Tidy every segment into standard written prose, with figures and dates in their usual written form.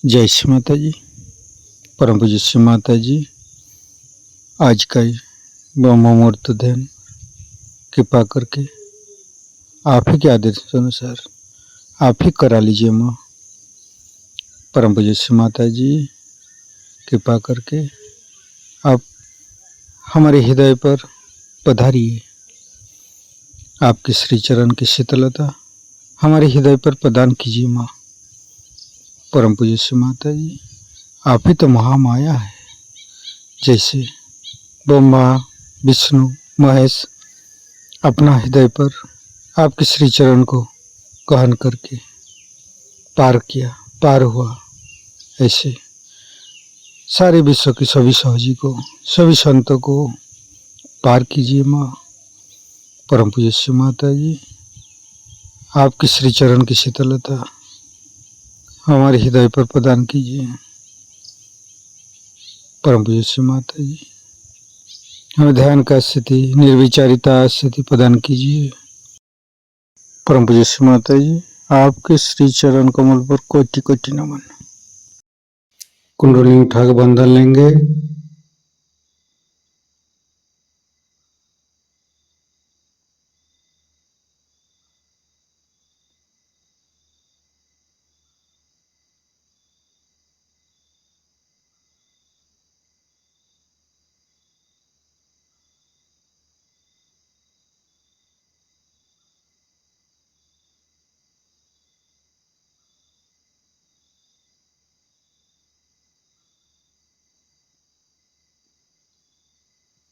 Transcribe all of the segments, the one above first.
जय श्री माता जी। परम पूज्य श्री माता जी, आज का ब्रह्म मुहूर्त ध्यान कृपा करके आप ही के आदेश के अनुसार आप ही करा लीजिए माँ। परम पूज्य श्री माता जी, कृपा करके आप हमारे हृदय पर पधारिए। आपके श्री चरण की शीतलता हमारे हृदय पर प्रदान कीजिए माँ। परम पूज्य श्री माता जी, आप ही तो महामाया है। जैसे ब्रह्मा विष्णु महेश अपना हृदय पर आपके श्री चरण को गहन करके पार हुआ, ऐसे सारे विश्व के सभी सहजी को, सभी संतों को पार कीजिए माँ। परम पूज्य श्री माता जी, आपके श्री चरण की शीतलता हमारे हृदय पर प्रदान कीजिए। परम पूज्य श्री माता जी, हमें ध्यान का स्थिति, निर्विचारिता स्थिति प्रदान कीजिए। परम पूज्य श्री माता जी, आपके श्री चरण कमल पर कोटि कोटि नमन। कुंडली उठा के बंधन लेंगे।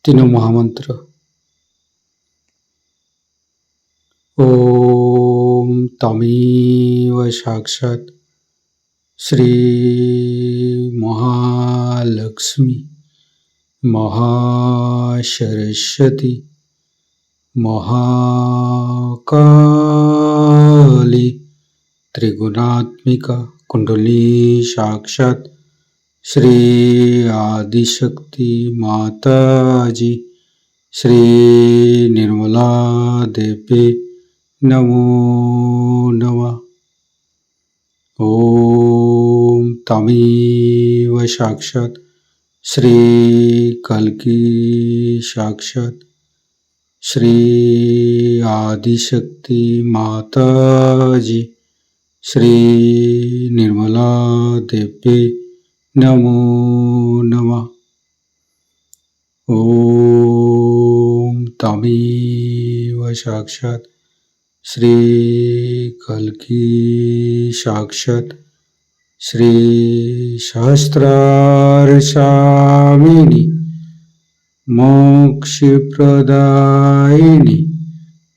तीनों महामंत्र। ओम तमेव साक्षात् श्री महालक्ष्मी महासरस्वती महाकाली त्रिगुणात्मिका कुंडली साक्षात् श्री आदिशक्ति माता जी श्री निर्मला देवी नमो नमः। ओम तमेव साक्षात् श्री कल्की साक्षात् श्री आदिशक्ति माता जी श्री निर्मला देवी नमो नमः। ओम तमेव साक्षात् श्री कल्की साक्षात् श्री सहस्रारसामिनी मोक्षप्रदायिनी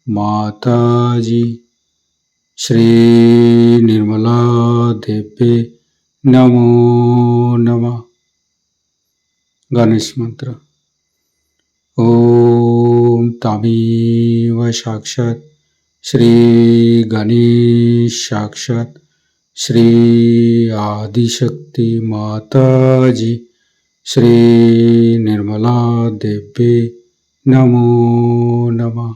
माता जी श्री निर्मला देवी नमो नमः। गणेश मंत्र। ओम तमेव साक्षात् श्री गणेश साक्षात् श्री आदिशक्ति माता जी श्री निर्मला देवी नमो नमः।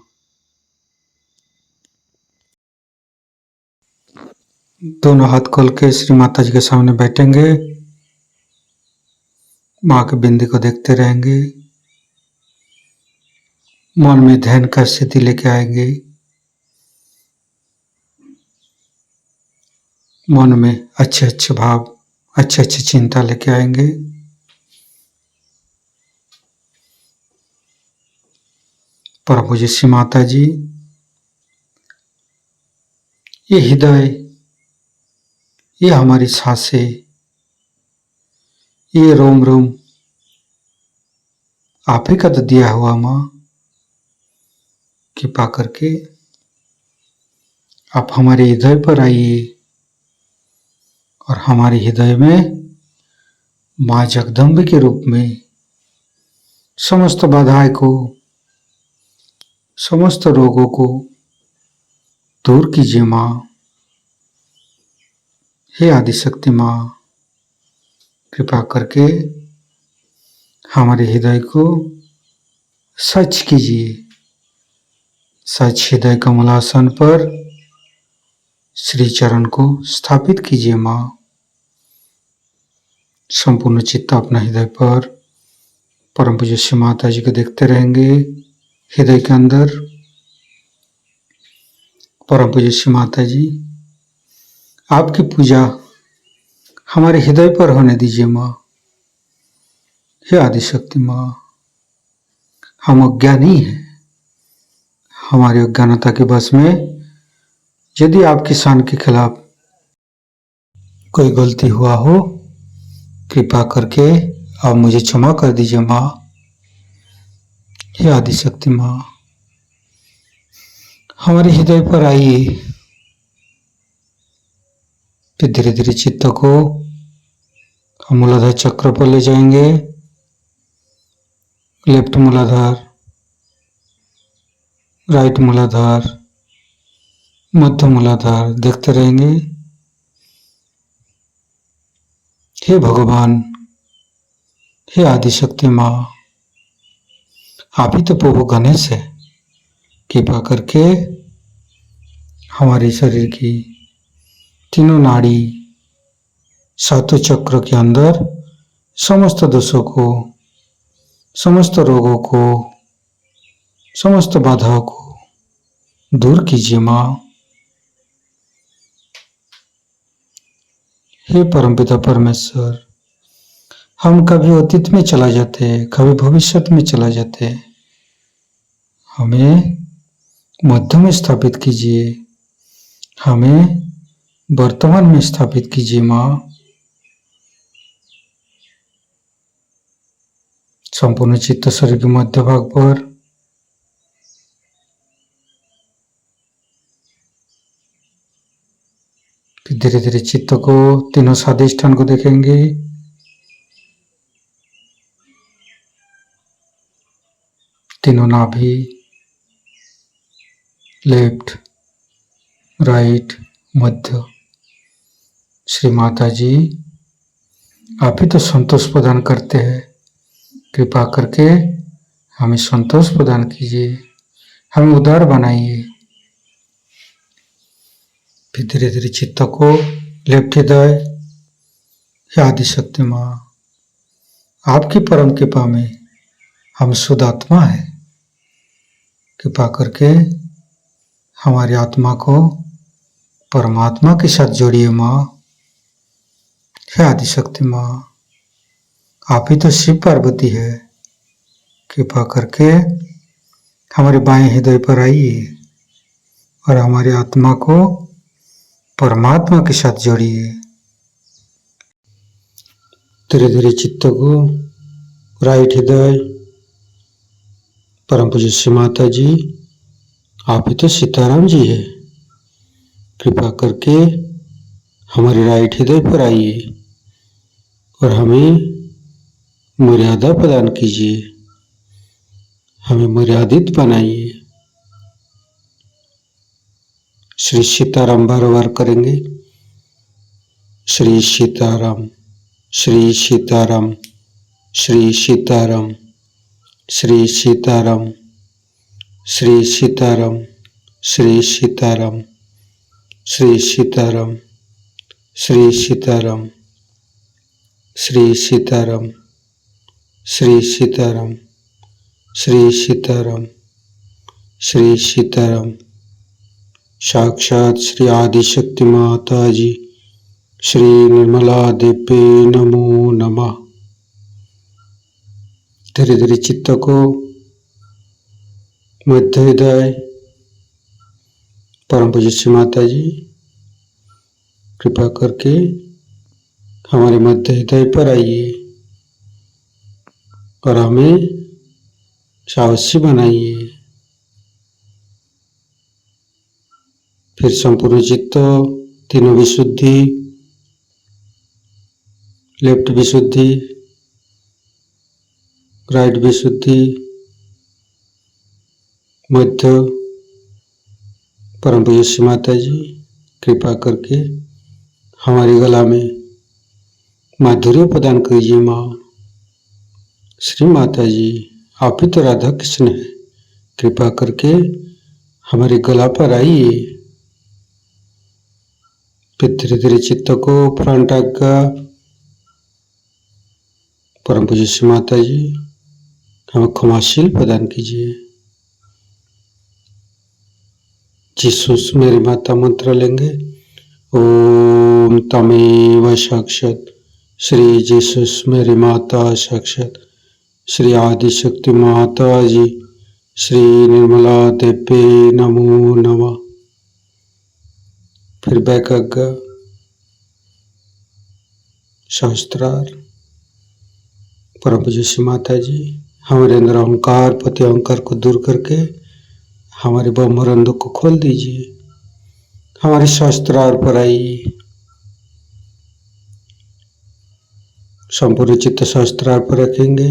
दोनों हाथ खोल के श्री माता जी के सामने बैठेंगे। माँ के बिंदी को देखते रहेंगे। मन में ध्यान का स्थिति लेके आएंगे। मन में अच्छे अच्छे भाव, अच्छे अच्छे चिंता लेके आएंगे। परम पूज्य श्री माता जी, ये हृदय, ये हमारी सांसें, ये रोम रोम आप ही का तो दिया हुआ माँ। कृपा करके आप हमारे हृदय पर आइए और हमारे हृदय में माँ जगदम्बे के रूप में समस्त बाधाएं को, समस्त रोगों को दूर कीजिए माँ। हे आदिशक्ति माँ, कृपा करके हमारे हृदय को सच कीजिए। सच हृदय कमलासन पर श्री चरण को स्थापित कीजिए माँ। संपूर्ण चित्त अपना हृदय पर परम पूज्य श्री माता जी को देखते रहेंगे। हृदय के अंदर परम पूज्य श्री माता जी, आपकी पूजा हमारे हृदय पर होने दीजिए माँ। हे आदिशक्ति माँ, हम अज्ञानी हैं। हमारी अज्ञानता के वश में यदि आपकी शान के खिलाफ कोई गलती हुआ हो, कृपा करके आप मुझे क्षमा कर दीजिए माँ। हे आदिशक्ति माँ, हमारे हृदय पर आइए। फिर धीरे धीरे चित्त को हम मूलाधार चक्र पर ले जाएंगे। लेफ्ट मूलाधार, राइट मूलाधार, मध्य मूलाधार देखते रहेंगे। हे भगवान, हे आदिशक्ति माँ, आप ही तो प्रभु गणेश है। कृपा करके हमारे शरीर की तीनों नाड़ी, सातों चक्र के अंदर समस्त दोषों को, समस्त रोगों को, समस्त बाधाओं को दूर कीजिए माँ। हे परमपिता परमेश्वर, हम कभी अतीत में चला जाते, कभी भविष्य में चला जाते, हमें मध्य में स्थापित कीजिए, हमें वर्तमान में स्थापित कीजिए माँ। संपूर्ण चित्त शरीर के मध्य भाग पर धीरे धीरे चित्त को तीनों स्वादिष्ठान को देखेंगे। तीनों नाभि, लेफ्ट, राइट, मध्य। श्री माता जी, आप ही तो संतोष प्रदान करते हैं। कृपा करके हमें संतोष प्रदान कीजिए, हमें उदार बनाइए। फिर धीरे धीरे चित्त को लेफ्ट हृदय, हे आदिशक्ति माँ, आपकी परम कृपा में हम शुद्ध आत्मा है। कृपा करके हमारी आत्मा को परमात्मा के साथ जोड़िए माँ। हे आदिशक्ति माँ, आप ही तो शिव पार्वती है। कृपा करके हमारे बाएं हृदय पर आइए और हमारी आत्मा को परमात्मा के साथ जोड़िए। धीरे धीरे चित्त को राइट हृदय, परम पूज्य श्री माता जी, आप ही तो सीताराम जी है। कृपा करके हमारे राइट हृदय पर आइए और हमें मर्यादा प्रदान कीजिए, हमें मर्यादित बनाइए। श्री सीताराम बार बार करेंगे। श्री सीताराम, श्री सीताराम, श्री सीताराम, श्री सीताराम, श्री सीताराम, श्री सीताराम, श्री सीताराम, श्री सीताराम, श्री सीताराम, श्री सीताराम, श्री सीताराम, श्री सीताराम। साक्षात श्री आदिशक्ति माता जी, श्री निर्मला देवी नमो नमः। धीरे धीरे चित्त को मध्य हृदय, परम पूज्य श्री माता जी, कृपा करके हमारे मध्य हृदय पर आइए और हमें साहसी बनाइए। फिर संपूर्ण चित्त, तीनों विशुद्धि, लेफ्ट विशुद्धि, राइट विशुद्धि, मध्य, परम पूज्य श्री माता जी, कृपा करके हमारी गला में माधुर्य प्रदान कीजिए माँ। श्री माता जी, आप ही तो राधा कृष्ण है। कृपा करके हमारे गला पर आइए। फिर धीरे धीरे चित्त को फ्रंट आज्ञा, परम पूज्य श्री माता जी हमें क्षमाशील प्रदान कीजिए। जीसस मेरी माता मंत्र लेंगे। ओम तमेव साक्षात श्री जीसस मेरी माता साक्षात श्री आदिशक्ति माता जी श्री निर्मला देवी नमो नमः। फिर बैकग्गा शास्त्रार्थ। परम पूज्य श्री माता जी हमारे अंदर अहंकार पति अहंकार को दूर करके हमारे ब्रह्मरंध्र को खोल दीजिए। हमारे शास्त्रार्थ पर आइए। संपूर्ण चित्त शास्त्रार्थ पर रखेंगे।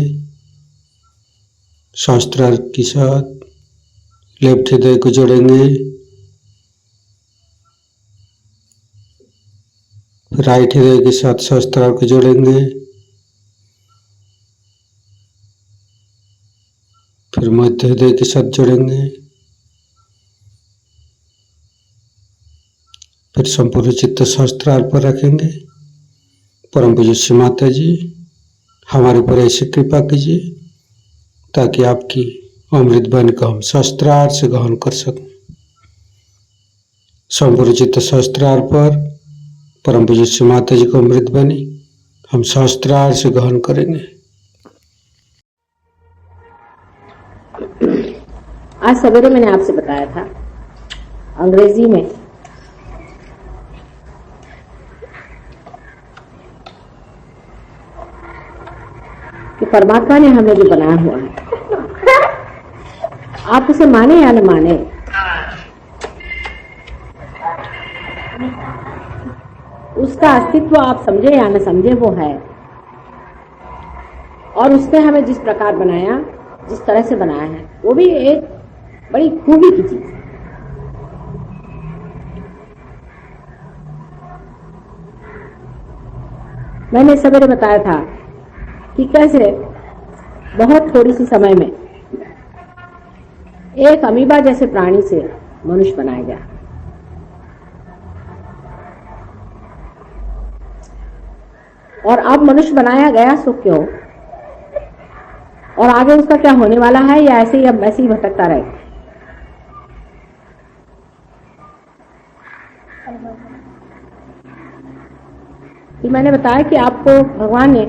शास्त्रार्थ के साथ लेफ्ट हृदय को जोड़ेंगे, राइट हृदय के साथ शास्त्रार्थ को जोड़ेंगे, फिर मध्य हृदय के साथ जोड़ेंगे, फिर संपूर्ण चित्त शास्त्रार्थ पर रखेंगे। परम पूज्य श्री माता जी हमारे ऊपर ऐसी कृपा कीजिए ताकि आपकी अमृत वाणी को हम शास्त्रार्थ से ग्रहण कर सकें। संपूर्ण चित्त शास्त्रार्थ पर परम पूज्य श्री माता जी को अमृत वाणी हम शास्त्रार्थ से ग्रहण करेंगे। आज सवेरे मैंने आपसे बताया था अंग्रेजी में कि परमात्मा ने हमें जो बनाया हुआ है, आप उसे माने या न माने, उसका अस्तित्व आप समझे या न समझे, वो है। और उसने हमें जिस प्रकार बनाया, जिस तरह से बनाया है, वो भी एक बड़ी खूबी की चीज है। मैंने सवेरे बताया था कि कैसे बहुत थोड़ी सी समय में एक अमीबा जैसे प्राणी से मनुष्य बनाया गया। और अब मनुष्य बनाया गया सो क्यों, और आगे उसका क्या होने वाला है, या ऐसे ही भटकता रहेगा। कि मैंने बताया कि आपको भगवान ने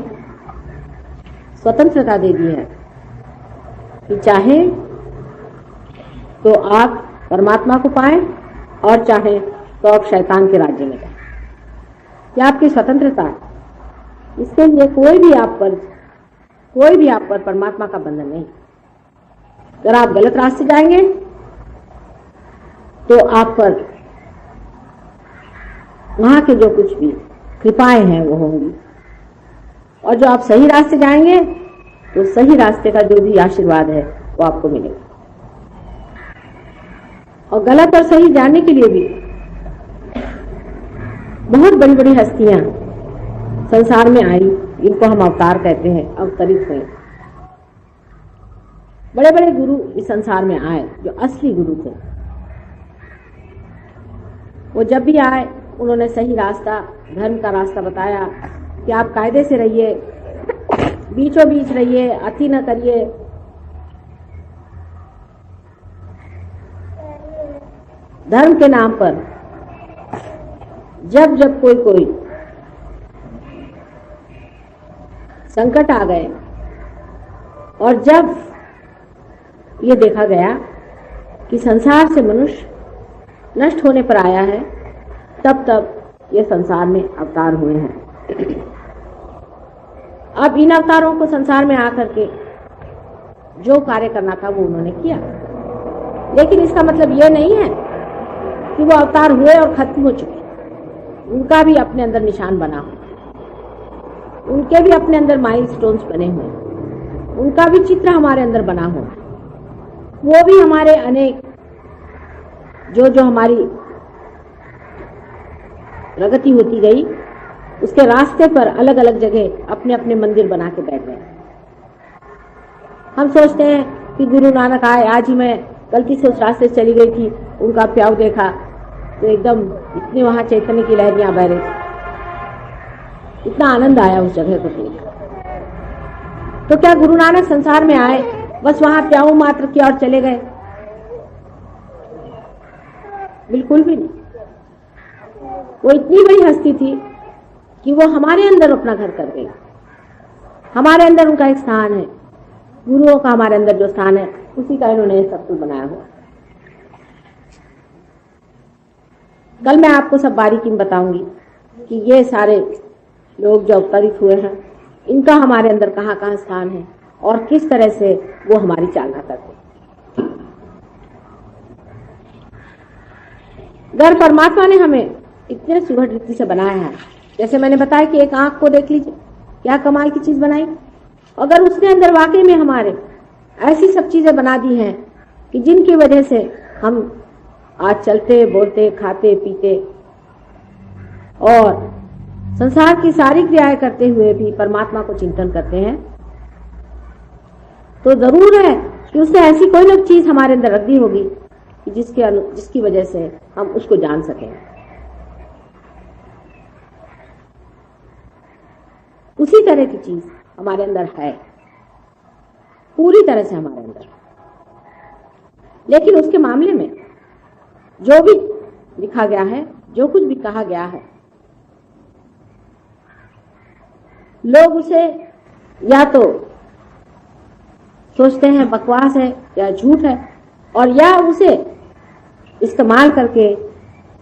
स्वतंत्रता दे दी है कि चाहे तो आप परमात्मा को पाएं और चाहे तो आप शैतान के राज्य में जाएं। यह आपकी स्वतंत्रता है। इसके लिए कोई भी आप पर परमात्मा का बंधन नहीं। अगर आप गलत रास्ते जाएंगे तो आप पर वहां के जो कुछ भी कृपाएं हैं वो होंगी, और जो आप सही रास्ते जाएंगे तो सही रास्ते का जो भी आशीर्वाद है वो आपको मिलेगा। और गलत और सही जानने के लिए भी बहुत बड़ी बड़ी हस्तियां संसार में आई, इनको हम अवतार कहते हैं, अवतरित हुए। बड़े बड़े गुरु इस संसार में आए जो असली गुरु थे। वो जब भी आए उन्होंने सही रास्ता, धर्म का रास्ता बताया कि आप कायदे से रहिए, बीचों बीच रहिए, अति न करिए, धर्म के नाम पर जब जब कोई संकट आ गए और जब ये देखा गया कि संसार से मनुष्य नष्ट होने पर आया है, तब ये संसार में अवतार हुए हैं। अब इन अवतारों को संसार में आकर के जो कार्य करना था वो उन्होंने किया, लेकिन इसका मतलब ये नहीं है कि वो अवतार हुए और खत्म हो चुके। उनका भी अपने अंदर निशान बना हुआ, उनके भी अपने अंदर माइलस्टोन्स बने हुए, उनका भी चित्र हमारे अंदर बना हुआ। वो भी हमारे अनेक जो हमारी प्रगति होती गई, उसके रास्ते पर अलग अलग जगह अपने अपने मंदिर बना के बैठ गए। हम सोचते हैं कि गुरु नानक आए, आज ही मैं गलती से उस रास्ते से चली गई थी, उनका प्याऊ देखा तो एकदम इतनी वहां चैतन्य की लहरियां बह रही, इतना आनंद आया उस जगह को देख। तो क्या गुरु नानक संसार में आए, बस वहां प्याऊ मात्र किया और चले गए? बिल्कुल भी नहीं। वो इतनी बड़ी हस्ती थी कि वो हमारे अंदर अपना घर कर गई। हमारे अंदर उनका एक स्थान है, गुरुओं का हमारे अंदर जो स्थान है उसी का इन्होंने सब कुछ बनाया हुआ। कल मैं आपको सब बारीकी में बताऊंगी कि ये सारे लोग जो अवतरित हुए हैं इनका हमारे अंदर कहाँ कहाँ स्थान है और किस तरह से वो हमारी चालना करते हैं। अगर परमात्मा ने हमें इतने सुघड़ रीति से बनाया है, जैसे मैंने बताया कि एक आंख को देख लीजिए, क्या कमाल की चीज बनाई। अगर उसके अंदर वाकई में हमारे ऐसी सब चीजें बना दी हैं कि जिनकी वजह से हम आज चलते बोलते खाते पीते और संसार की सारी क्रियाएं करते हुए भी परमात्मा को चिंतन करते हैं, तो जरूर है कि उसने ऐसी कोई ना चीज हमारे अंदर रख दी होगी कि जिसकी वजह से हम उसको जान सकें। उसी तरह की चीज हमारे अंदर है, पूरी तरह से हमारे अंदर। लेकिन उसके मामले में जो भी लिखा गया है, जो कुछ भी कहा गया है, लोग उसे या तो सोचते हैं बकवास है या झूठ है, और या उसे इस्तेमाल करके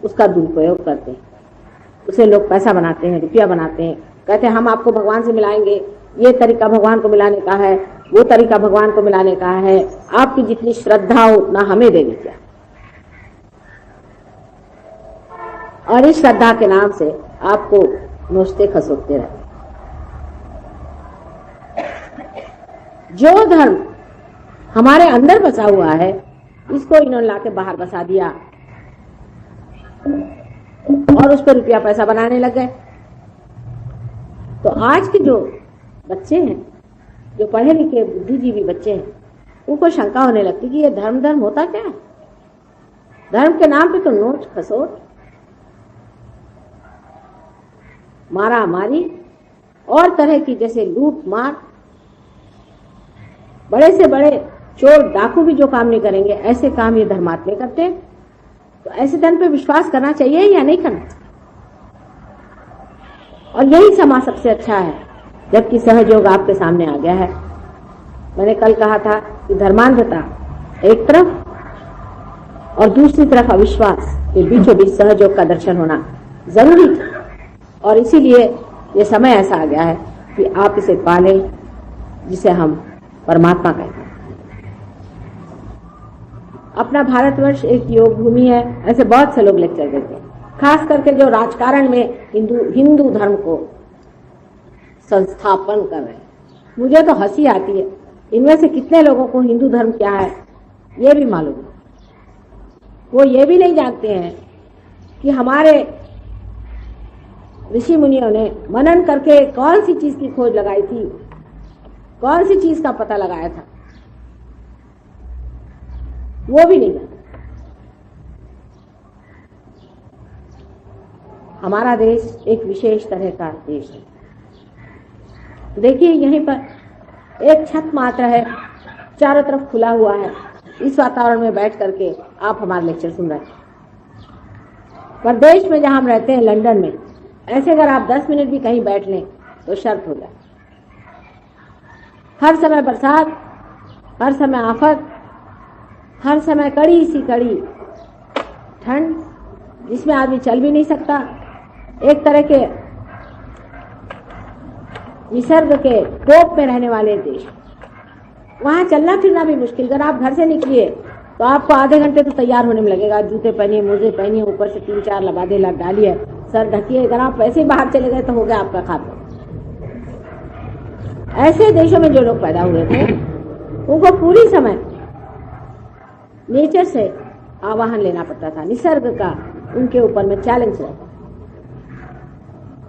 उसका दुरुपयोग करते हैं। उसे लोग पैसा बनाते हैं, रुपया बनाते हैं, कहते हैं हम आपको भगवान से मिलाएंगे, ये तरीका भगवान को मिलाने का है, वो तरीका भगवान को मिलाने का है, आपकी जितनी श्रद्धा हो उतना हमें दे दीजिए। और इस श्रद्धा के नाम से आपको नोचते खसोटते रहते। जो धर्म हमारे अंदर बसा हुआ है इसको इन्होंने लाके बाहर बसा दिया और उस पर रुपया पैसा बनाने लग गए। तो आज के जो बच्चे हैं, जो पढ़े लिखे बुद्धिजीवी बच्चे हैं, उनको शंका होने लगती कि ये धर्म होता क्या है? धर्म के नाम पे तो नोच खसोट, मारा मारी और तरह की जैसे लूट मार, बड़े से बड़े चोर डाकू भी जो काम नहीं करेंगे ऐसे काम ये धर्मात्मे करते हैं। तो ऐसे धर्म पे विश्वास करना चाहिए या नहीं करना चाहिए? और यही समाज सबसे अच्छा है जबकि सहयोग आपके सामने आ गया है। मैंने कल कहा था कि धर्मांधता एक तरफ और दूसरी तरफ अविश्वास के बीचों बीच सहयोग का दर्शन होना जरूरी था, और इसीलिए ये समय ऐसा आ गया है कि आप इसे पालें जिसे हम परमात्मा कहते हैं। अपना भारतवर्ष एक योग भूमि है, ऐसे बहुत से लोग लेक्चर देते हैं, खास करके जो राजकारण में हिंदू धर्म को संस्थापन कर रहे हैं। मुझे तो हंसी आती है, इनमें से कितने लोगों को हिंदू धर्म क्या है ये भी मालूम है। वो ये भी नहीं जानते हैं कि हमारे ऋषि मुनियों ने मनन करके कौन सी चीज की खोज लगाई थी, कौन सी चीज का पता लगाया था, वो भी नहीं जानते। हमारा देश एक विशेष तरह का देश है। देखिए यहीं पर एक छत मात्र है, चारों तरफ खुला हुआ है। इस वातावरण में बैठ करके आप हमारा लेक्चर सुन रहे हैं। पर देश में जहां हम रहते हैं, लंदन में, ऐसे अगर आप 10 मिनट भी कहीं बैठ लें तो शर्त हो जाए। हर समय बरसात, हर समय आफत, हर समय कड़ी सी कड़ी ठंड जिसमें आदमी चल भी नहीं सकता। एक तरह के निसर्ग के कोप में रहने वाले देश, वहां चलना फिरना भी मुश्किल। अगर आप घर से निकलिए तो आपको आधे घंटे तो तैयार होने में लगेगा। जूते पहनिए, मोजे पहनिए, ऊपर से 3-4 लबादे लग डालिए, सर ढकिए। अगर आप वैसे ही बाहर चले गए तो हो गया आपका खाता। ऐसे देशों में जो लोग पैदा हुए थे उनको पूरी समय नेचर से आवाहन लेना पड़ता था, निसर्ग का उनके ऊपर में चैलेंज रहता।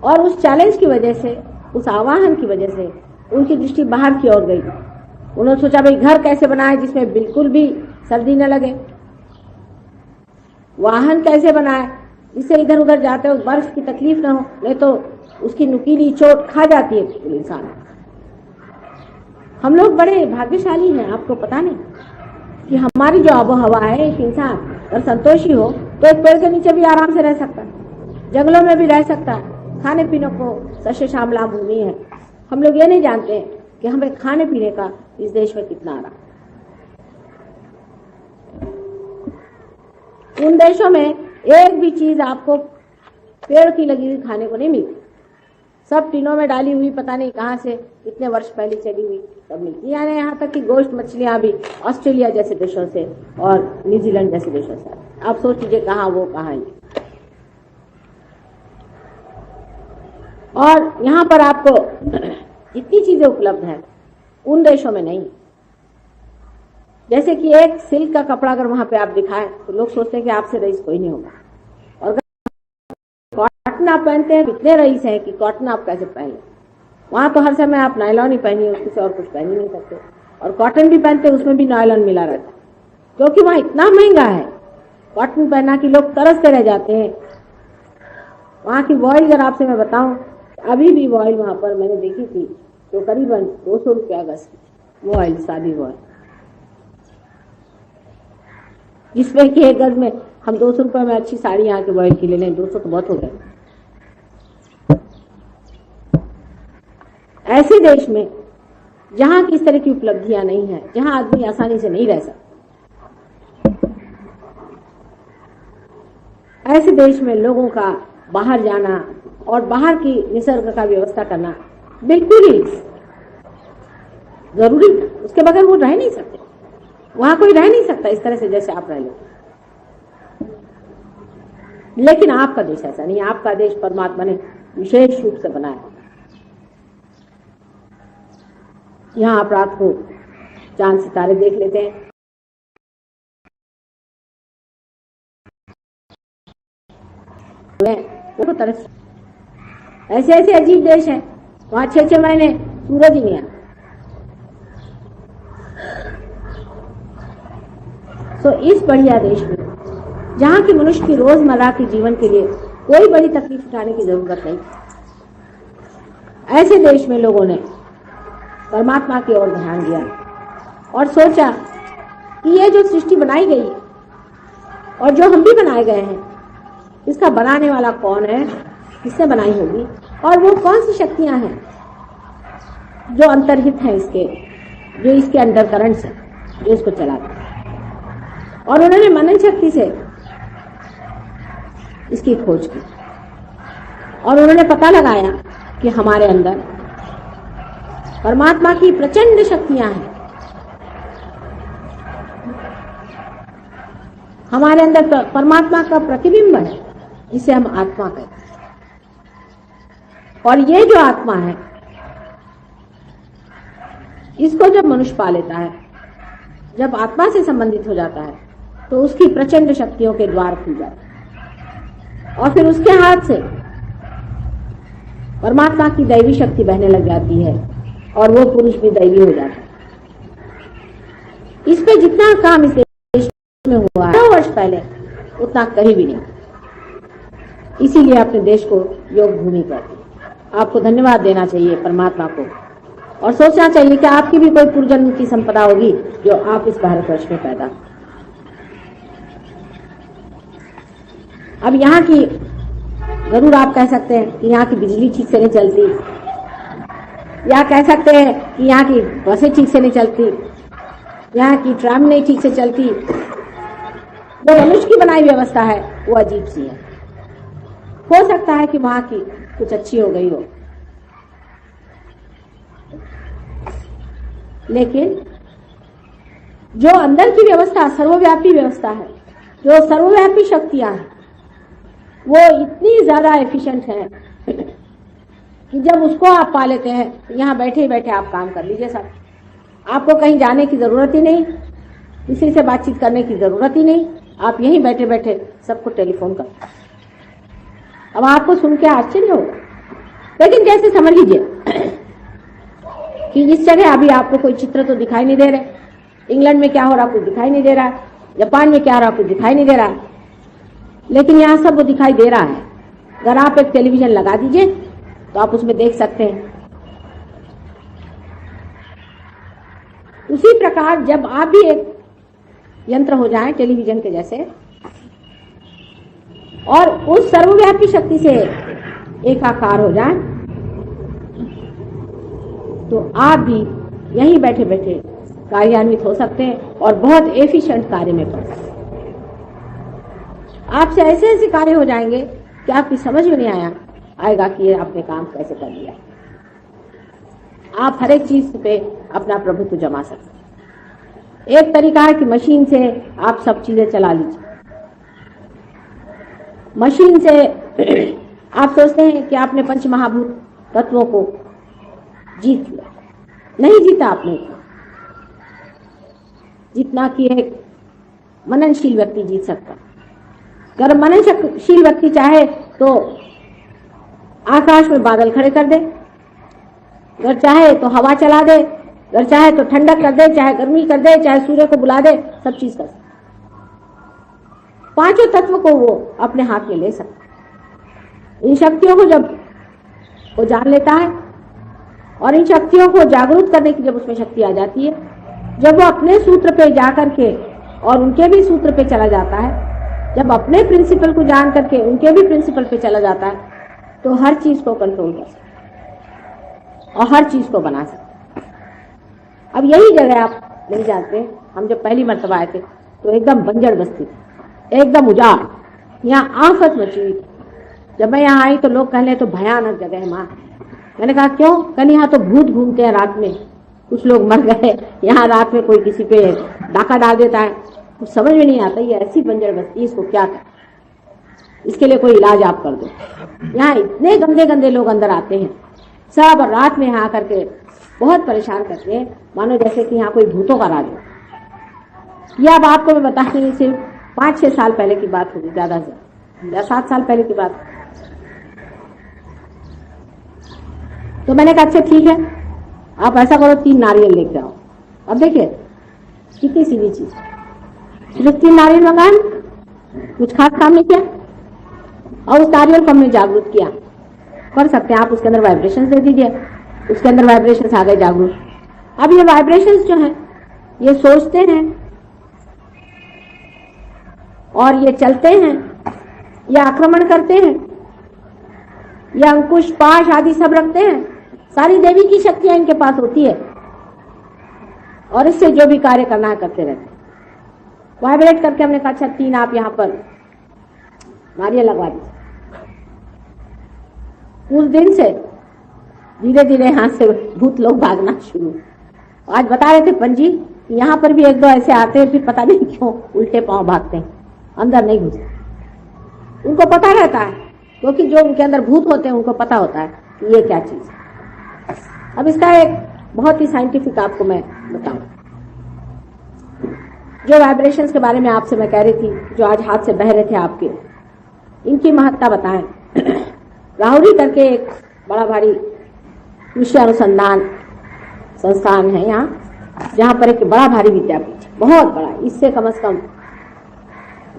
और उस चैलेंज की वजह से, उस आवाहन की वजह से उनकी दृष्टि बाहर की ओर गई। उन्होंने सोचा भाई घर कैसे बनाए जिसमें बिल्कुल भी सर्दी न लगे, वाहन कैसे बनाए जिससे इधर उधर जाते हो बर्फ की तकलीफ न हो, नहीं तो उसकी नुकीली चोट खा जाती है इंसान। हम लोग बड़े भाग्यशाली हैं, आपको पता नहीं कि हमारी जो आबो हवा है, एक इंसान अगर संतोषी हो तो एक पेड़ के नीचे भी आराम से रह सकता है, जंगलों में भी रह सकता है, खाने पीने को सस्य श्यामला भूमि है। हम लोग ये नहीं जानते कि हमें खाने पीने का इस देश में कितना आ रहा। उन देशों में एक भी चीज आपको पेड़ की लगी हुई खाने को नहीं मिलती, सब टीनों में डाली हुई, पता नहीं कहां से कितने वर्ष पहले चली हुई सब मिलती। यानी यहाँ तक कि गोश्त मछलियां भी ऑस्ट्रेलिया जैसे देशों से और न्यूजीलैंड जैसे देशों से। आप सोच लीजिए कहाँ वो कहाँ है। और यहाँ पर आपको जितनी चीजें उपलब्ध है उन देशों में नहीं। जैसे कि एक सिल्क का कपड़ा अगर वहां पे आप दिखाएं तो लोग सोचते हैं कि आपसे रईस कोई नहीं होगा, और कॉटन आप पहनते हैं, इतने रईस हैं कि कॉटन आप कैसे पहन लें। वहां तो हर समय आप नायलॉन ही पहनिए, उसके से और कुछ पहन ही नहीं सकते, और कॉटन भी पहनते उसमें भी नायलॉन मिला रहता है, क्योंकि वहां इतना महंगा है कॉटन पहना कि लोग तरसते रह जाते हैं। वहां की वॉइल अगर आपसे मैं बताऊं, अभी भी वॉइल वहां पर मैंने देखी थी तो करीबन 200 रुपया गज की वॉइल, सादी वॉइल, जिसमें कि एक गज में हम 200 रुपये में अच्छी साड़ी यहाँ के वॉइल की ले लें, 200 तो बहुत हो गए। ऐसे देश में जहां की इस तरह की उपलब्धियां नहीं है, जहां आदमी आसानी से नहीं रह सकता, ऐसे देश में लोगों का बाहर जाना और बाहर की निसर्ग का व्यवस्था करना बिल्कुल ही जरूरी है। उसके बगैर वो रह नहीं सकते, वहां कोई रह नहीं सकता इस तरह से जैसे आप रह लो। लेकिन आपका देश ऐसा नहीं, आपका देश परमात्मा ने विशेष रूप से बनाया। यहाँ आप रात को चांद सितारे देख लेते हैं, वो तरह ऐसे ऐसे अजीब देश हैं वहां 6-6 महीने सूरज ही नहीं आता। तो इस बढ़िया देश में जहां की मनुष्य की रोजमर्रा के जीवन के लिए कोई बड़ी तकलीफ उठाने की जरूरत नहीं, ऐसे देश में लोगों ने परमात्मा की ओर ध्यान दिया और सोचा कि ये जो सृष्टि बनाई गई है और जो हम भी बनाए गए हैं, इसका बनाने वाला कौन है, किसने बनाई होगी, और वो कौन सी शक्तियां हैं जो अंतर्हित हैं इसके, जो इसके अंडर करंट्स हैं जो इसको चलाते हैं। और उन्होंने मनन शक्ति से इसकी खोज की और उन्होंने पता लगाया कि हमारे अंदर परमात्मा की प्रचंड शक्तियां हैं, हमारे अंदर परमात्मा का प्रतिबिंब है जिसे हम आत्मा कहते हैं। और ये जो आत्मा है, इसको जब मनुष्य पा लेता है, जब आत्मा से संबंधित हो जाता है, तो उसकी प्रचंड शक्तियों के द्वार खुल जाते हैं और फिर उसके हाथ से परमात्मा की दैवी शक्ति बहने लग जाती है और वो पुरुष भी दैवी हो जाता है। इस पे जितना काम इस देश में हुआ है 100 वर्ष पहले, उतना कहीं भी नहीं। इसीलिए अपने देश को योग भूमि कहते हैं। आपको धन्यवाद देना चाहिए परमात्मा को और सोचना चाहिए कि आपकी भी कोई पूर्वजन्म की संपदा होगी जो आप इस भारतवर्ष में पैदा। अब यहाँ की जरूर आप कह सकते हैं कि यहाँ की बिजली ठीक से नहीं चलती, या कह सकते हैं कि यहाँ की बसें ठीक से नहीं चलती, यहाँ की ट्राम नहीं ठीक से चलती। जो मनुष्य की बनाई व्यवस्था है वो अजीब सी है। हो सकता है कि वहां की कुछ अच्छी हो गई हो, लेकिन जो अंदर की व्यवस्था सर्वव्यापी व्यवस्था है, जो सर्वव्यापी शक्तियां हैं, वो इतनी ज्यादा एफिशिएंट है कि जब उसको आप पा लेते हैं, यहाँ बैठे बैठे आप काम कर लीजिए सब। आपको कहीं जाने की जरूरत ही नहीं, किसी से बातचीत करने की जरूरत ही नहीं, आप यहीं बैठे बैठे सबको टेलीफोन कर। अब आपको सुन के आश्चर्य होगा, लेकिन कैसे समझ लीजिए कि इस जगह अभी आपको कोई चित्र तो दिखाई नहीं दे रहे, इंग्लैंड में क्या हो रहा कुछ दिखाई नहीं दे रहा है, जापान में क्या हो रहा कुछ दिखाई नहीं दे रहा है, लेकिन यहाँ सब वो दिखाई दे रहा है। अगर आप एक टेलीविजन लगा दीजिए तो आप उसमें देख सकते हैं उसी प्रकार जब आप भी एक यंत्र हो जाएं टेलीविजन के जैसे और उस सर्वव्यापी शक्ति से एकाकार हो जाएं, तो आप भी यहीं बैठे बैठे कार्यान्वित हो सकते हैं और बहुत एफिशिएंट कार्य में पड़ सकते हैं। आपसे ऐसे ऐसे कार्य हो जाएंगे कि आपकी समझ में नहीं आएगा कि ये आपने काम कैसे कर लिया। आप हर एक चीज पे अपना प्रभुत्व जमा सकते हैं। एक तरीका है कि मशीन से आप सब चीजें चला लीजिए। मशीन से आप सोचते हैं कि आपने पंच महाभूत तत्वों को जीत लिया। नहीं जीता आपने जितना कि एक मननशील व्यक्ति जीत सकता। अगर मननशील व्यक्ति चाहे तो आकाश में बादल खड़े कर दे, अगर चाहे तो हवा चला दे, अगर चाहे तो ठंडक कर दे, चाहे गर्मी कर दे, चाहे सूर्य को बुला दे, सब चीज कर सकता। पांचों तत्व को वो अपने हाथ में ले सकता। इन शक्तियों को जब वो जान लेता है और इन शक्तियों को जागरूक करने की जब उसमें शक्ति आ जाती है, जब वो अपने सूत्र पे जा करके और उनके भी सूत्र पे चला जाता है, जब अपने प्रिंसिपल को जान करके उनके भी प्रिंसिपल पे चला जाता है, तो हर चीज को कंट्रोल कर सकता और हर चीज को बना सकता। अब यही जगह आप नहीं जानते, हम जब पहली मर्तबा आए थे तो एकदम बंजर बस्ती थी, एकदम उजाड़, यहाँ आफत मची हुई थी। जब मैं यहाँ आई तो लोग कहने तो भयानक जगह है माँ। मैंने कहा क्यों? कहने यहाँ तो भूत घूमते हैं रात में, कुछ लोग मर गए, यहाँ रात में कोई किसी पे डाका डाल देता है। कुछ समझ में नहीं आता, ये ऐसी बंजर बस्ती, इसको क्या कर, इसके लिए कोई इलाज आप कर दो। यहाँ इतने गंदे गंदे लोग अंदर आते हैं सब, और रात में यहाँ करके बहुत परेशान करते हैं, मानो जैसे कि यहाँ कोई भूतों का राज हो। यह अब आपको मैं बता रही हूँ, सिर्फ 5-6 साल पहले की बात होगी, ज्यादा से 7 साल पहले की बात। तो मैंने कहा अच्छा ठीक है, आप ऐसा करो 3 नारियल लेके आओ। अब देखिए कितनी सीधी चीज, सिर्फ 3 नारियल मंगाए, कुछ खास काम नहीं किया, और उस नारियल को हमने जागरूक किया। कर सकते हैं आप, उसके अंदर वाइब्रेशंस दे दीजिए, उसके अंदर वाइब्रेशंस आ गए जागरूक। अब ये वाइब्रेशंस जो हैं ये सोचते हैं और ये चलते हैं, ये आक्रमण करते हैं, ये अंकुश पाश आदि सब रखते हैं। सारी देवी की शक्तियां इनके पास होती है और इससे जो भी कार्य करना है करते रहते हैं। वाइब्रेट करके हमने कहा अच्छा 3 आप यहाँ पर नारियल लगवा दीजिए। उस दिन से धीरे धीरे यहाँ से भूत लोग भागना शुरू। आज बता रहे थे पंजी, यहाँ पर भी 1-2 ऐसे आते हैं, फिर पता नहीं क्यों उल्टे पांव भागते हैं, अंदर नहीं घुसते। उनको पता रहता है, क्योंकि जो उनके अंदर भूत होते हैं उनको पता होता है कि ये क्या चीज है। अब इसका एक बहुत ही साइंटिफिक आपको मैं बताऊं, जो वाइब्रेशंस के बारे में आपसे मैं कह रही थी, जो आज हाथ से बह रहे थे आपके, इनकी महत्ता बताएं। राहुरी करके एक बड़ा भारी कृषि अनुसंधान संस्थान है यहाँ, जहाँ पर एक बड़ा भारी विद्यापीठ, बहुत बड़ा, इससे कम से कम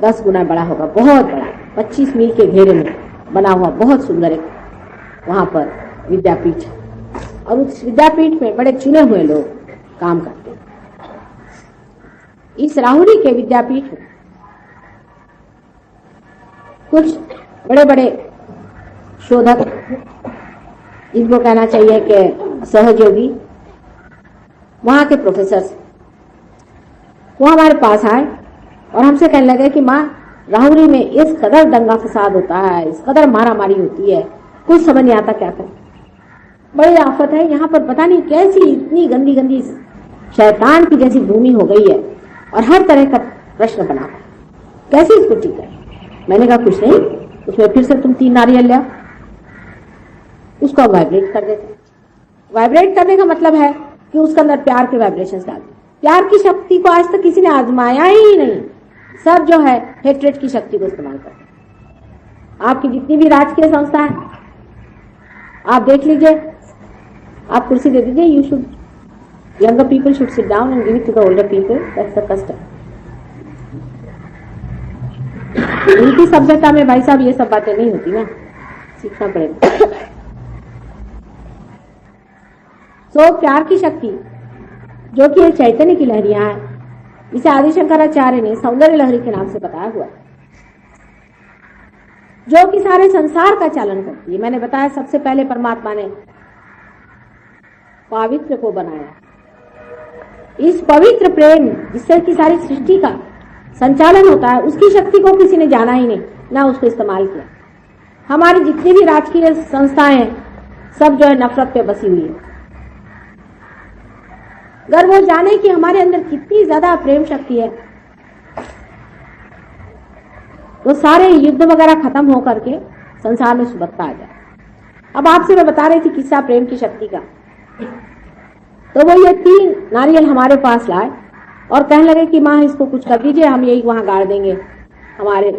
10 गुना बड़ा होगा, बहुत बड़ा, 25 मील के घेरे में बना हुआ बहुत सुंदर एक वहां पर विद्यापीठ। और उस विद्यापीठ में बड़े चुने हुए लोग काम करते हैं। इस राहुरी के विद्यापीठ में कुछ बड़े बड़े शोधक, इनको कहना चाहिए कि सहयोगी, वहां के प्रोफेसर, वो हमारे पास आए और हमसे कहने लगे कि माँ राहुरी में इस कदर दंगा फसाद होता है, इस कदर मारा मारी होती है, कुछ समझ नहीं आता क्या करें। बड़ी आफत है यहाँ पर, पता नहीं कैसी इतनी गंदी गंदी शैतान की जैसी भूमि हो गई है और हर तरह का प्रश्न बना है, कैसे इसको ठीक है। मैंने कहा कुछ नहीं, उसमें फिर से तुम 3 नारियल ले आओ, उसको वाइब्रेट कर देते। वाइब्रेट करने का मतलब है कि उसके अंदर प्यार के वाइब्रेशंस डाल दो। प्यार की शक्ति को आज तक किसी ने आजमाया ही नहीं, सब जो है हेट्रेड की शक्ति को इस्तेमाल करते हैं। आपकी जितनी भी राजकीय संस्था है आप देख लीजिए, आप कुर्सी दे दीजिए, you should, younger people should sit down and give it to the older people, that's the custom. उनकी सभ्यता में भाई साहब ये सब बातें नहीं होती ना, सीखना पड़ेगा। सो प्यार की शक्ति जो कि ये चैतन्य की लहरियां हैं, इसे आदि शंकराचार्य ने सौंदर्य लहरी के नाम से बताया हुआ है, जो कि सारे संसार का चालन करती है। मैंने बताया सबसे पहले परमात्मा ने पवित्र को बनाया। इस पवित्र प्रेम जिससे कि सारी सृष्टि का संचालन होता है, उसकी शक्ति को किसी ने जाना ही नहीं, ना उसको इस्तेमाल किया। हमारी जितनी भी राजकीय संस्थाएं हैं, सब जो है नफरत पे बसी हुई है। अगर वो जाने कि हमारे अंदर कितनी ज्यादा प्रेम शक्ति है, तो सारे युद्ध वगैरह खत्म होकर के संसार में सुबत्ता आ जाए। अब आपसे मैं बता रही थी किस्सा प्रेम की शक्ति का। तो वो ये 3 नारियल हमारे पास लाए और कहने लगे कि माँ इसको कुछ कर दीजिए, हम यही वहां गाड़ देंगे हमारे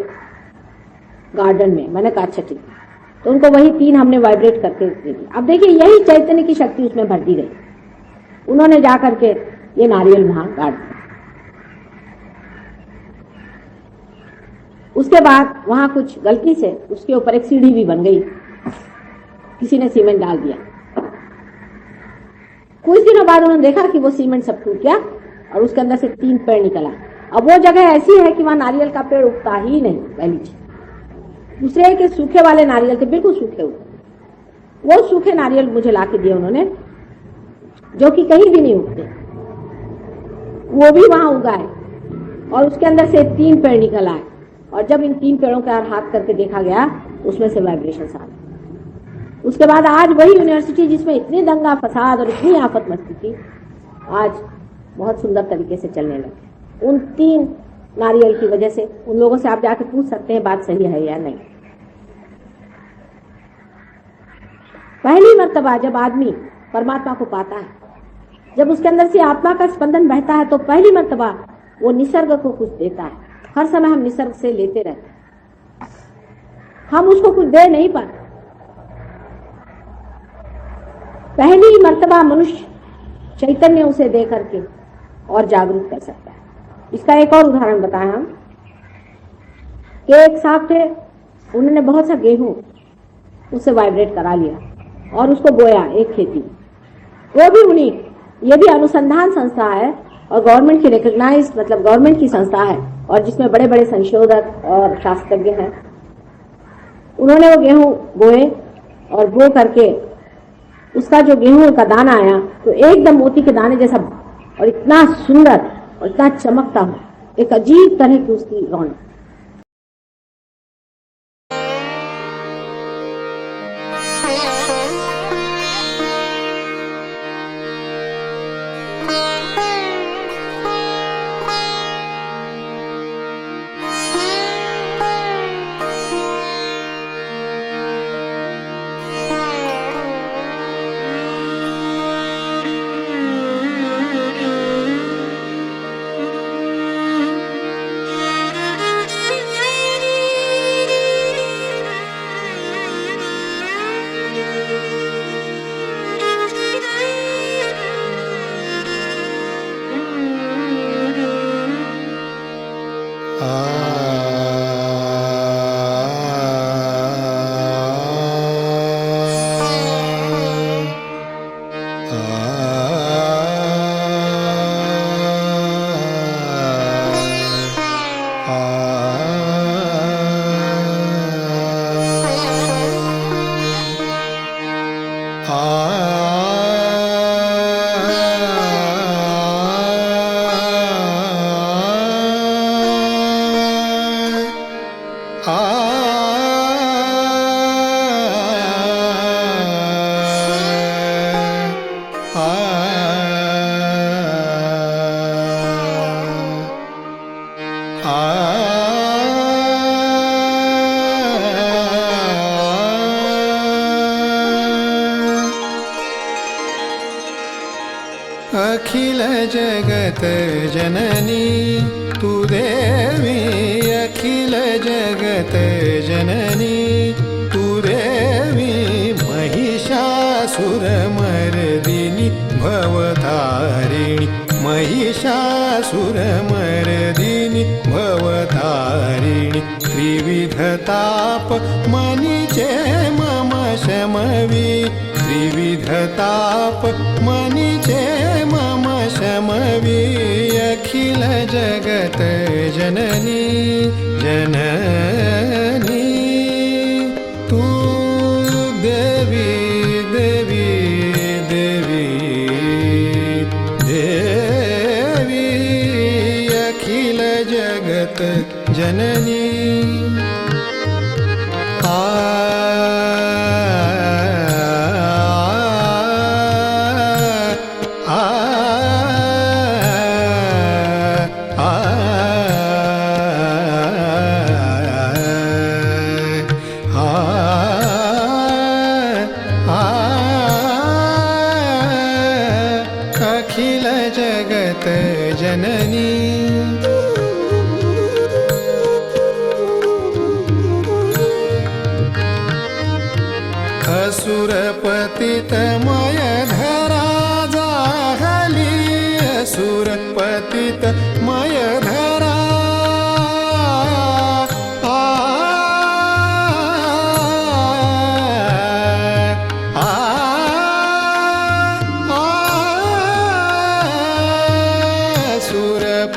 गार्डन में। मैंने कहा अच्छा ठीक। तो उनको वही 3 हमने वाइब्रेट करके दे दी। अब देखिए यही चैतन्य की शक्ति उसमें भर दी गई। उन्होंने जा करके ये नारियल वहां गाड़ दिया। उसके बाद वहां कुछ गलती से उसके ऊपर एक सीढ़ी भी बन गई, किसी ने सीमेंट डाल दिया। कुछ दिनों बाद उन्होंने देखा कि वो सीमेंट सब टूट गया और उसके अंदर से 3 पेड़ निकला। अब वो जगह ऐसी है कि वहां नारियल का पेड़ उगता ही नहीं, पहली चीज। दूसरे के सूखे वाले नारियल थे, बिल्कुल सूखे हुए। वो सूखे नारियल मुझे ला के दिए उन्होंने, जो कि कहीं भी नहीं उगते, वो भी वहां उगाए और उसके अंदर से 3 पेड़ निकल आए। और जब इन 3 पेड़ों का हाथ करके देखा गया, उसमें से वाइब्रेशन आ गए। उसके बाद आज वही यूनिवर्सिटी जिसमें इतनी दंगा फसाद और इतनी आफत मचती थी, आज बहुत सुंदर तरीके से चलने लगे। उन 3 नारियल की वजह से। उन लोगों से आप जाके पूछ सकते हैं बात सही है या नहीं। पहली मर्तबा जब आदमी परमात्मा को पाता है, जब उसके अंदर से आत्मा का स्पंदन बहता है, तो पहली मर्तबा वो निसर्ग को कुछ देता है। हर समय हम निसर्ग से लेते रहते हैं, हम उसको कुछ दे नहीं पाते। पहली मर्तबा मनुष्य चैतन्य उसे दे करके और जागरूक कर सकता है। इसका एक और उदाहरण बताया हम कि एक साहब थे, उन्होंने बहुत सा गेहूं उससे वाइब्रेट करा लिया और उसको बोया एक खेती। वो भी उन्हीं, ये भी अनुसंधान संस्था है और गवर्नमेंट की रिकॉग्नाइज्ड, मतलब गवर्नमेंट की संस्था है और जिसमें बड़े बड़े संशोधक और शास्त्रज्ञ हैं। उन्होंने वो गेहूं बोए और बो करके उसका जो गेहूं का दाना आया तो एकदम मोती के दाने जैसा, और इतना सुंदर और इतना चमकता हो, एक अजीब तरह की उसकी रौनक। अखिल जगत जननी तू देवी, अखिल जगत जननी तू देवी, महिषासुरमर्दिनी भवतारिणी, महिषासुरमर्दिनी भवतारिणी, त्रिविधताप मनिचे मम शमवी, त्रिविधताप मनिचे मम शमवी। रमवी अखिल जगत जननी जननी तू देवी देवी देवी देवी अखिल जगत जननी अखिल जगत जननी असुर पतितमय धरा जाहली असुर पतितमय धरा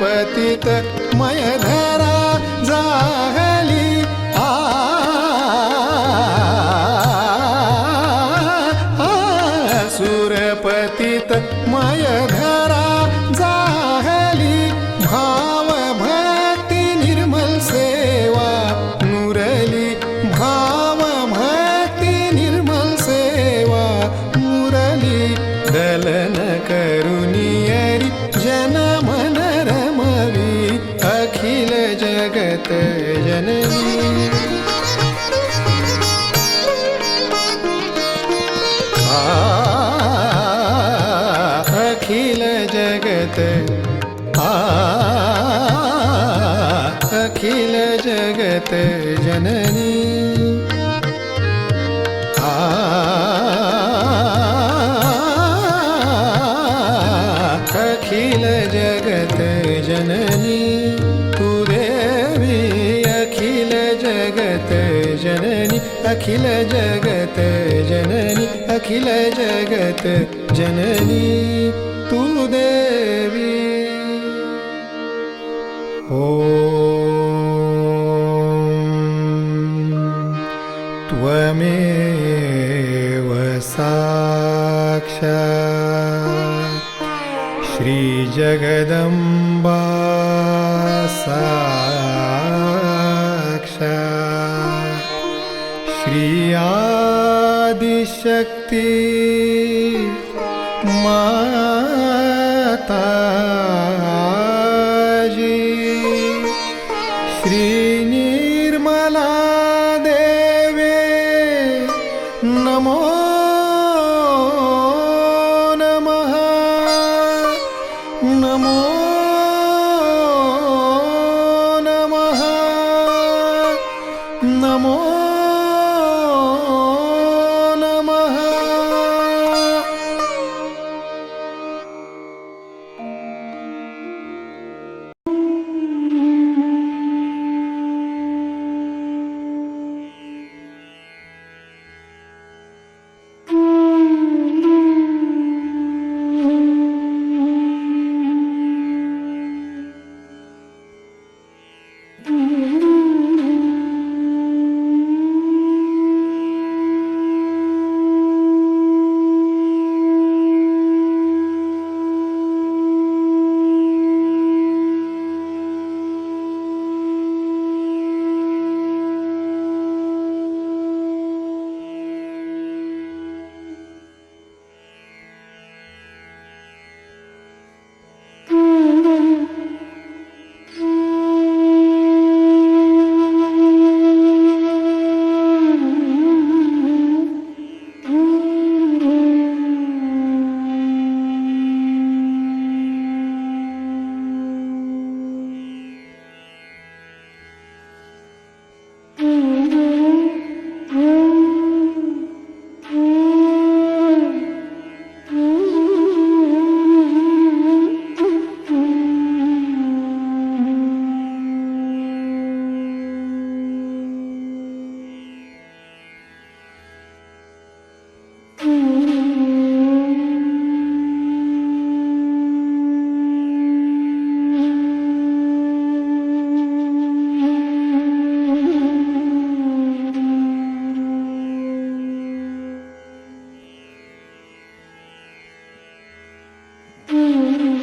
पतित मय धरा जाहली सुरपतित मय धरा जाहली भाव भक्ति निर्मल सेवा मुरली भाव भक्ति निर्मल सेवा मुरली दलन करुनियरी जन मन रमवी अखिल जगत जननी अखिल जगत अखिल जगत जननी अखिल जगत जननी तू देवी अखिल जगत जननी अखिल जगत जननी अखिल जगत जननी तू देवी त्वमेव साक्षात् श्रीजगदम्बा साक्षात् श्री आदिशक्ति माताजी श्री निर्मला देवे नमो नमः नमो नमः नमो नमः Mm-hmm.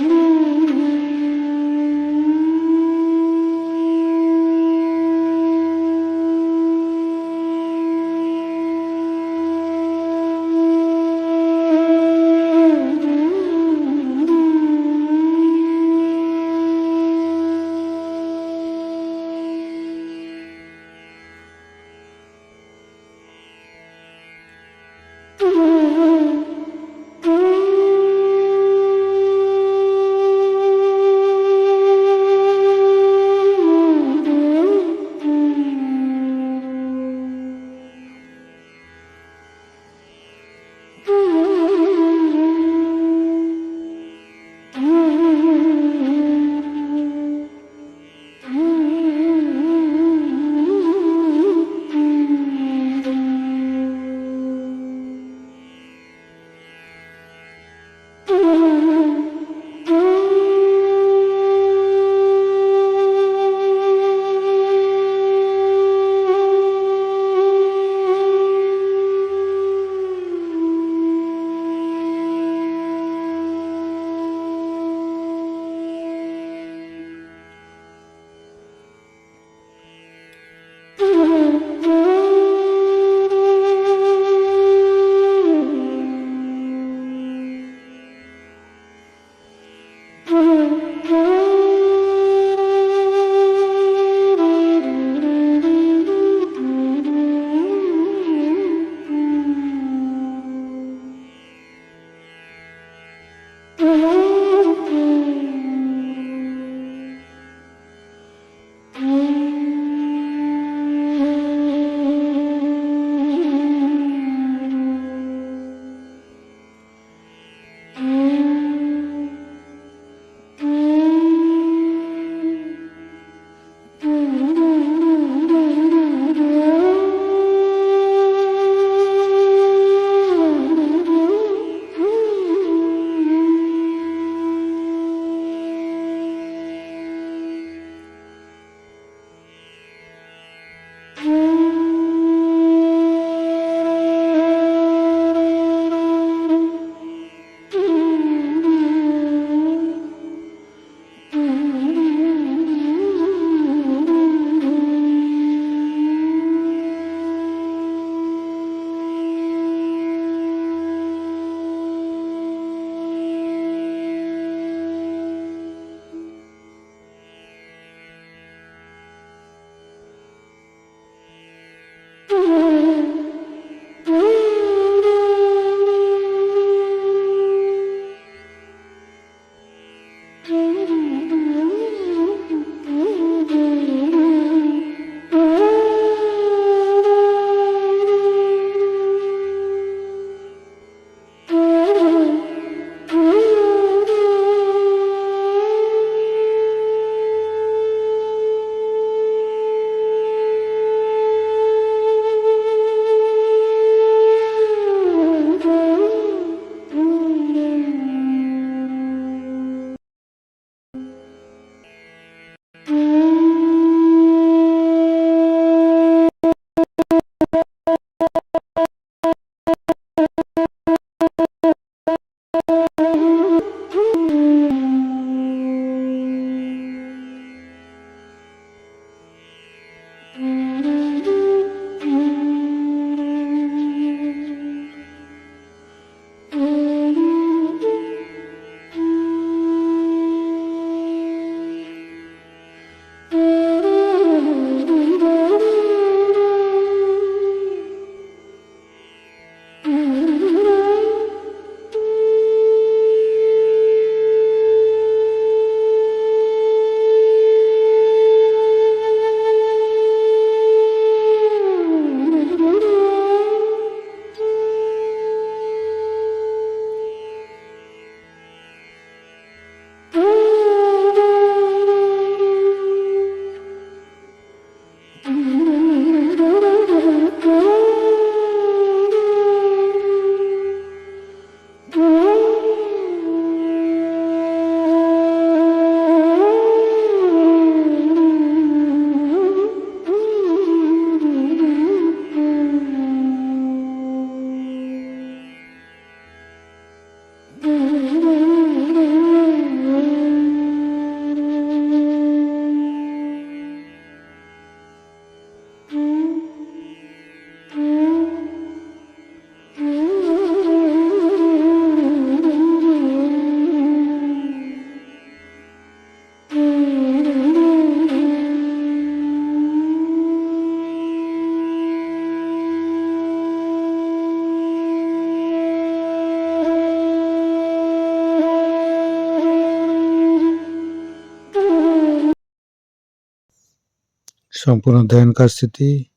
संपूर्ण ध्यान का स्थिति,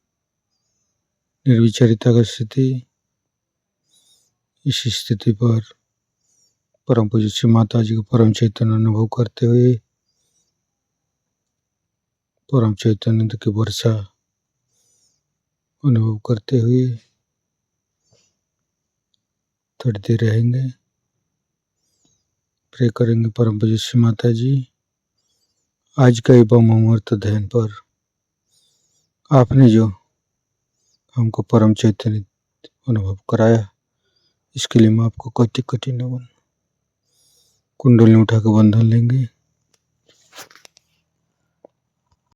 निर्विचारिता का स्थिति, इस स्थिति पर परम पूज्य श्री माता जी का परम चैतन्य अनुभव करते हुए परम चैतन्य की वर्षा अनुभव करते हुए थोड़ी देर रहेंगे। प्रे करेंगे परम पूज्य श्री माता जी, आज का एवं अमृत ध्यान पर आपने जो हमको परम चैतन्य अनुभव कराया, इसके लिए मैं आपको कोटि कोटि नमन। कुंडली उठा के बंधन लेंगे।